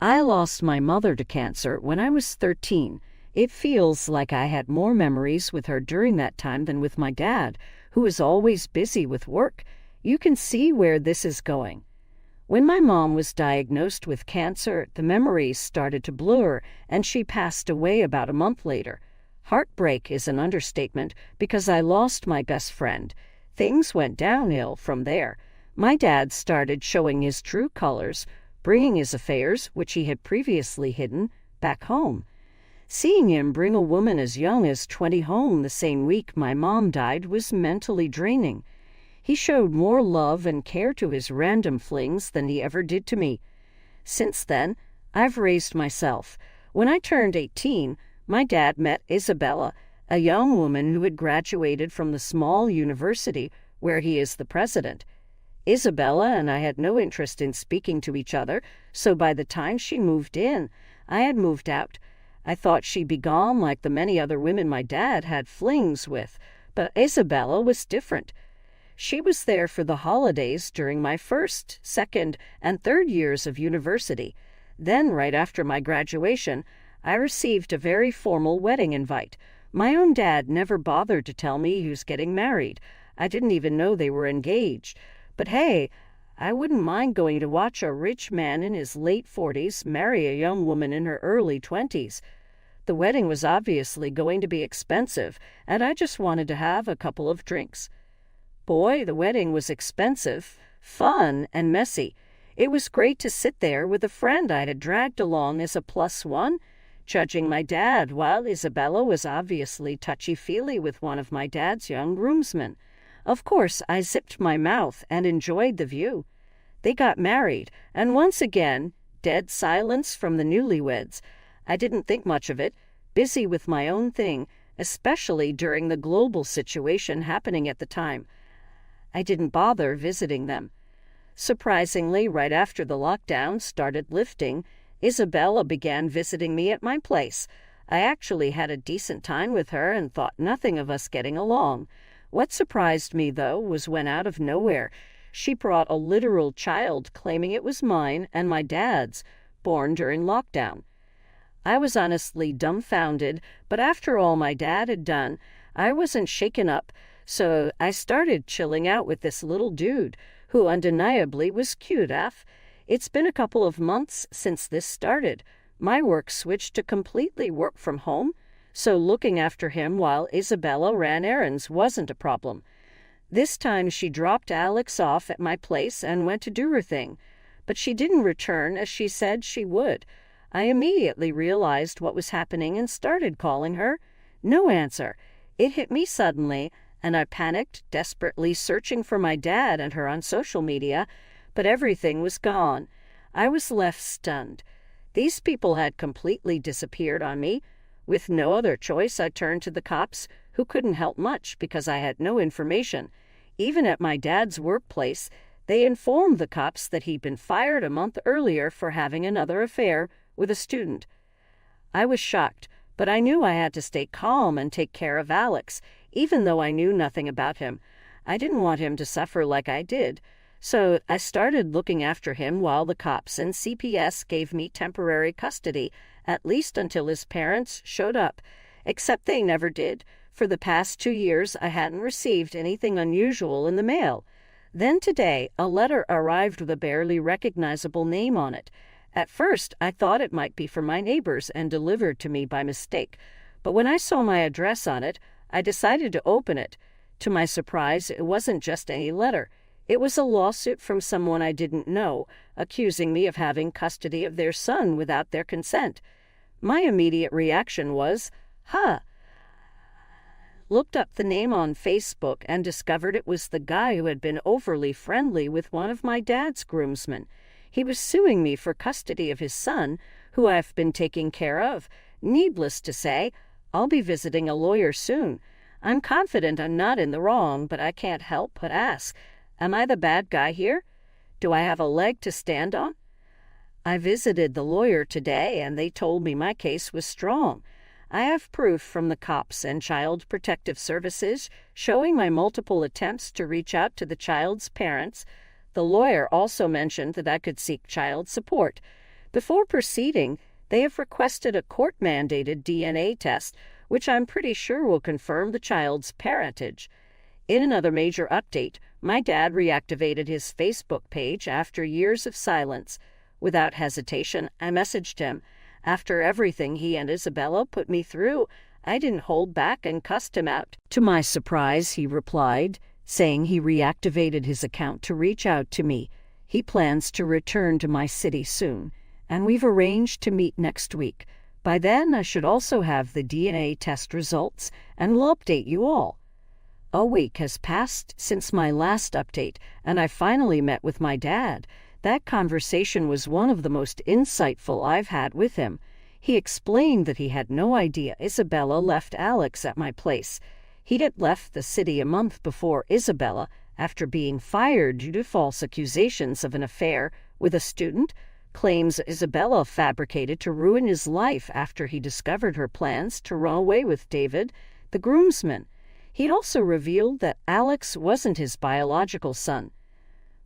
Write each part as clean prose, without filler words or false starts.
I lost my mother to cancer when I was 13. It feels like I had more memories with her during that time than with my dad, who was always busy with work. You can see where this is going. When my mom was diagnosed with cancer, the memories started to blur, and she passed away about a month later. Heartbreak is an understatement because I lost my best friend. Things went downhill from there. My dad started showing his true colors, bringing his affairs, which he had previously hidden, back home. Seeing him bring a woman as young as 20 home the same week my mom died was mentally draining. He showed more love and care to his random flings than he ever did to me. Since then, I've raised myself. When I turned 18, my dad met Isabella, a young woman who had graduated from the small university where he is the president. Isabella and I had no interest in speaking to each other, so by the time she moved in, I had moved out. I thought she'd be gone like the many other women my dad had flings with, but Isabella was different. She was there for the holidays during my first, second, and third years of university. Then, right after my graduation, I received a very formal wedding invite. My own dad never bothered to tell me he was getting married. I didn't even know they were engaged. But hey, I wouldn't mind going to watch a rich man in his late 40s marry a young woman in her early 20s. The wedding was obviously going to be expensive, and I just wanted to have a couple of drinks. Boy, the wedding was expensive, fun, and messy. It was great to sit there with a friend I had dragged along as a +1, judging my dad, while Isabella was obviously touchy-feely with one of my dad's young groomsmen. Of course, I zipped my mouth and enjoyed the view. They got married, and once again, dead silence from the newlyweds. I didn't think much of it, busy with my own thing, especially during the global situation happening at the time. I didn't bother visiting them. Surprisingly, right after the lockdown started lifting, Isabella began visiting me at my place. I actually had a decent time with her and thought nothing of us getting along. What surprised me, though, was when out of nowhere, she brought a literal child claiming it was mine and my dad's, born during lockdown. I was honestly dumbfounded, but after all my dad had done, I wasn't shaken up, so I started chilling out with this little dude, who undeniably was cute, It's been a couple of months since this started. My work switched to completely work from home, so looking after him while Isabella ran errands wasn't a problem. This time she dropped Alex off at my place and went to do her thing, but she didn't return as she said she would. I immediately realized what was happening and started calling her. No answer. It hit me suddenly, and I panicked, desperately searching for my dad and her on social media, but everything was gone. I was left stunned. These people had completely disappeared on me. With no other choice, I turned to the cops, who couldn't help much because I had no information. Even at my dad's workplace, they informed the cops that he'd been fired a month earlier for having another affair with a student. I was shocked, but I knew I had to stay calm and take care of Alex, even though I knew nothing about him. I didn't want him to suffer like I did. So I started looking after him while the cops and CPS gave me temporary custody, at least until his parents showed up. Except they never did. For the past 2 years, I hadn't received anything unusual in the mail. Then today, a letter arrived with a barely recognizable name on it. At first, I thought it might be from my neighbors and delivered to me by mistake. But when I saw my address on it, I decided to open it. To my surprise, it wasn't just any letter. It was a lawsuit from someone I didn't know, accusing me of having custody of their son without their consent. My immediate reaction was, Looked up the name on Facebook and discovered it was the guy who had been overly friendly with one of my dad's groomsmen. He was suing me for custody of his son, who I've been taking care of. Needless to say, I'll be visiting a lawyer soon. I'm confident I'm not in the wrong, but I can't help but ask, am I the bad guy here? Do I have a leg to stand on? I visited the lawyer today, and they told me my case was strong. I have proof from the cops and Child Protective Services showing my multiple attempts to reach out to the child's parents. The lawyer also mentioned that I could seek child support. Before proceeding, they have requested a court-mandated DNA test, which I'm pretty sure will confirm the child's parentage. In another major update, my dad reactivated his Facebook page after years of silence. Without hesitation, I messaged him. After everything he and Isabella put me through, I didn't hold back and cussed him out. To my surprise, he replied, saying he reactivated his account to reach out to me. He plans to return to my city soon, and we've arranged to meet next week. By then, I should also have the DNA test results, and will update you all. A week has passed since my last update, and I finally met with my dad. That conversation was one of the most insightful I've had with him. He explained that he had no idea Isabella left Alex at my place. He'd had left the city a month before Isabella, after being fired due to false accusations of an affair with a student, claims Isabella fabricated to ruin his life after he discovered her plans to run away with David, the groomsman. He'd also revealed that Alex wasn't his biological son.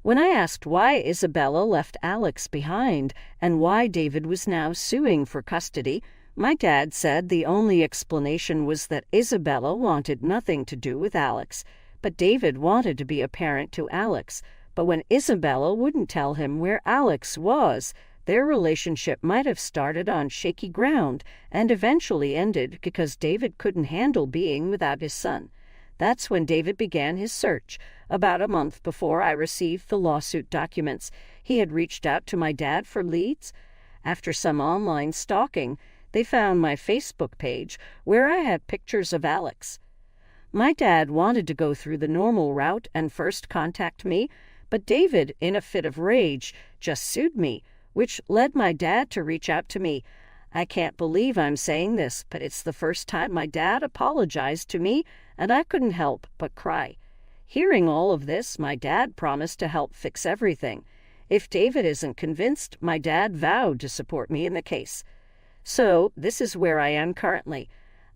When I asked why Isabella left Alex behind and why David was now suing for custody, my dad said the only explanation was that Isabella wanted nothing to do with Alex, but David wanted to be a parent to Alex. But when Isabella wouldn't tell him where Alex was, their relationship might have started on shaky ground and eventually ended because David couldn't handle being without his son. That's when David began his search. About a month before I received the lawsuit documents, he had reached out to my dad for leads. After some online stalking, they found my Facebook page where I had pictures of Alex. My dad wanted to go through the normal route and first contact me, but David, in a fit of rage, just sued me, which led my dad to reach out to me. I can't believe I'm saying this, but it's the first time my dad apologized to me, and I couldn't help but cry. Hearing all of this, my dad promised to help fix everything. If David isn't convinced, my dad vowed to support me in the case. So, this is where I am currently.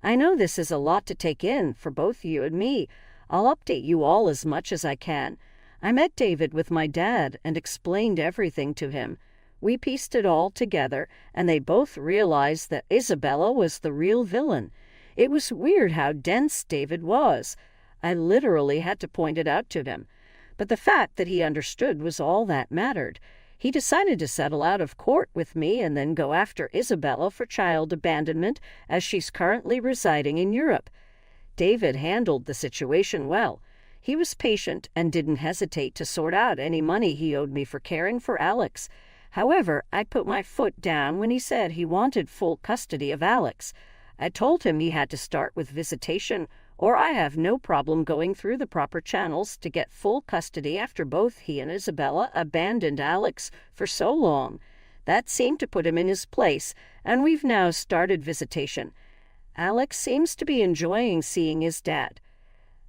I know this is a lot to take in for both you and me. I'll update you all as much as I can. I met David with my dad and explained everything to him. We pieced it all together, and they both realized that Isabella was the real villain. It was weird how dense David was. I literally had to point it out to him. But the fact that he understood was all that mattered. He decided to settle out of court with me and then go after Isabella for child abandonment, as she's currently residing in Europe. David handled the situation well. He was patient and didn't hesitate to sort out any money he owed me for caring for Alex. However, I put my foot down when he said he wanted full custody of Alex. I told him he had to start with visitation, or I have no problem going through the proper channels to get full custody after both he and Isabella abandoned Alex for so long. That seemed to put him in his place, and we've now started visitation. Alex seems to be enjoying seeing his dad.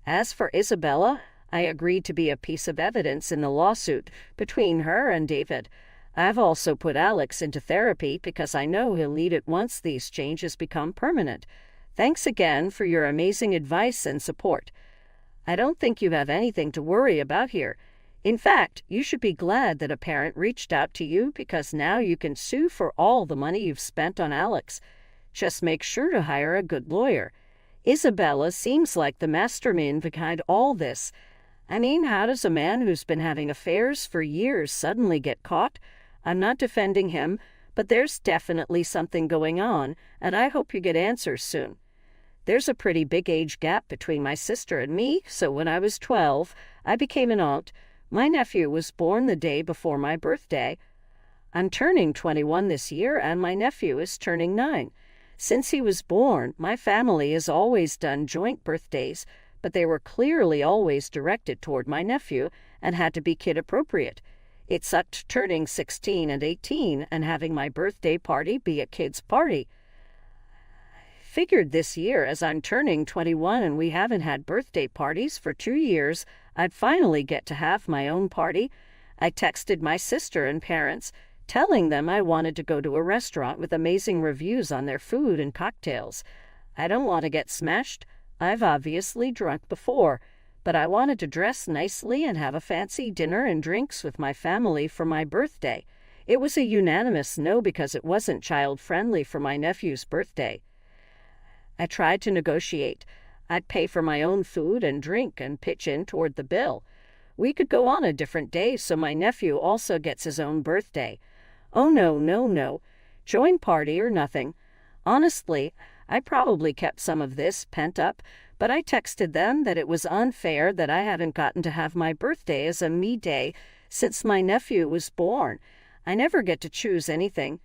As for Isabella, I agreed to be a piece of evidence in the lawsuit between her and David. I've also put Alex into therapy because I know he'll need it once these changes become permanent. Thanks again for your amazing advice and support. I don't think you have anything to worry about here. In fact, you should be glad that a parent reached out to you because now you can sue for all the money you've spent on Alex. Just make sure to hire a good lawyer. Isabella seems like the mastermind behind all this. I mean, how does a man who's been having affairs for years suddenly get caught? I'm not defending him, but there's definitely something going on, and I hope you get answers soon. There's a pretty big age gap between my sister and me, so when I was 12, I became an aunt. My nephew was born the day before my birthday. I'm turning 21 this year, and my nephew is turning 9. Since he was born, my family has always done joint birthdays, but they were clearly always directed toward my nephew and had to be kid-appropriate. It sucked turning 16 and 18 and having my birthday party be a kid's party. Figured this year, as I'm turning 21 and we haven't had birthday parties for 2 years, I'd finally get to have my own party. I texted my sister and parents, telling them I wanted to go to a restaurant with amazing reviews on their food and cocktails. I don't want to get smashed. I've obviously drunk before, but I wanted to dress nicely and have a fancy dinner and drinks with my family for my birthday. It was a unanimous no because it wasn't child-friendly for my nephew's birthday. I tried to negotiate. I'd pay for my own food and drink and pitch in toward the bill. We could go on a different day so my nephew also gets his own birthday. Oh no, no, no. Join party or nothing. Honestly, I probably kept some of this pent up, but I texted them that it was unfair that I hadn't gotten to have my birthday as a me day since my nephew was born. I never get to choose anything.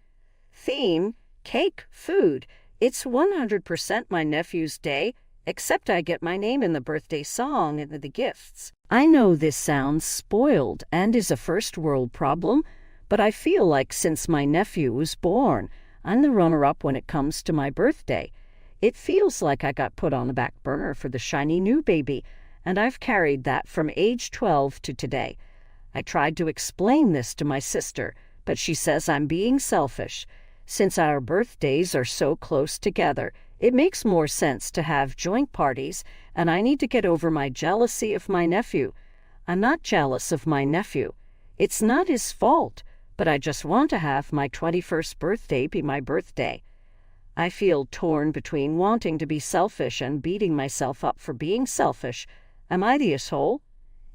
Theme, cake, food. It's 100% my nephew's day, except I get my name in the birthday song and the gifts. I know this sounds spoiled and is a first world problem, but I feel like since my nephew was born, I'm the runner-up when it comes to my birthday. It feels like I got put on the back burner for the shiny new baby, and I've carried that from age 12 to today. I tried to explain this to my sister, but she says I'm being selfish. Since our birthdays are so close together, it makes more sense to have joint parties, and I need to get over my jealousy of my nephew. I'm not jealous of my nephew. It's not his fault, but I just want to have my 21st birthday be my birthday. I feel torn between wanting to be selfish and beating myself up for being selfish. Am I the asshole?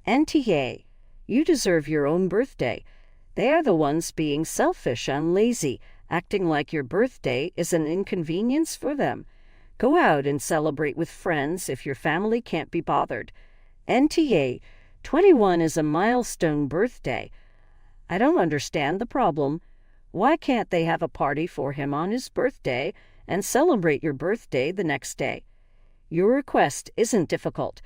NTA, you deserve your own birthday. They are the ones being selfish and lazy, acting like your birthday is an inconvenience for them. Go out and celebrate with friends if your family can't be bothered. NTA, 21 is a milestone birthday. I don't understand the problem. Why can't they have a party for him on his birthday and celebrate your birthday the next day? Your request isn't difficult.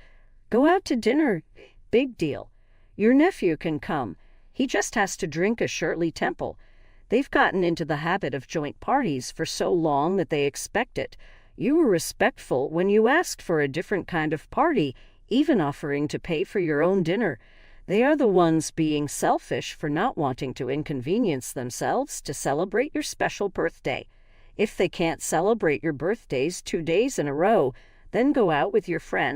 Go out to dinner. Big deal. Your nephew can come. He just has to drink a Shirley Temple. They've gotten into the habit of joint parties for so long that they expect it. You were respectful when you asked for a different kind of party, even offering to pay for your own dinner. They are the ones being selfish for not wanting to inconvenience themselves to celebrate your special birthday. If they can't celebrate your birthdays 2 days in a row, then go out with your friends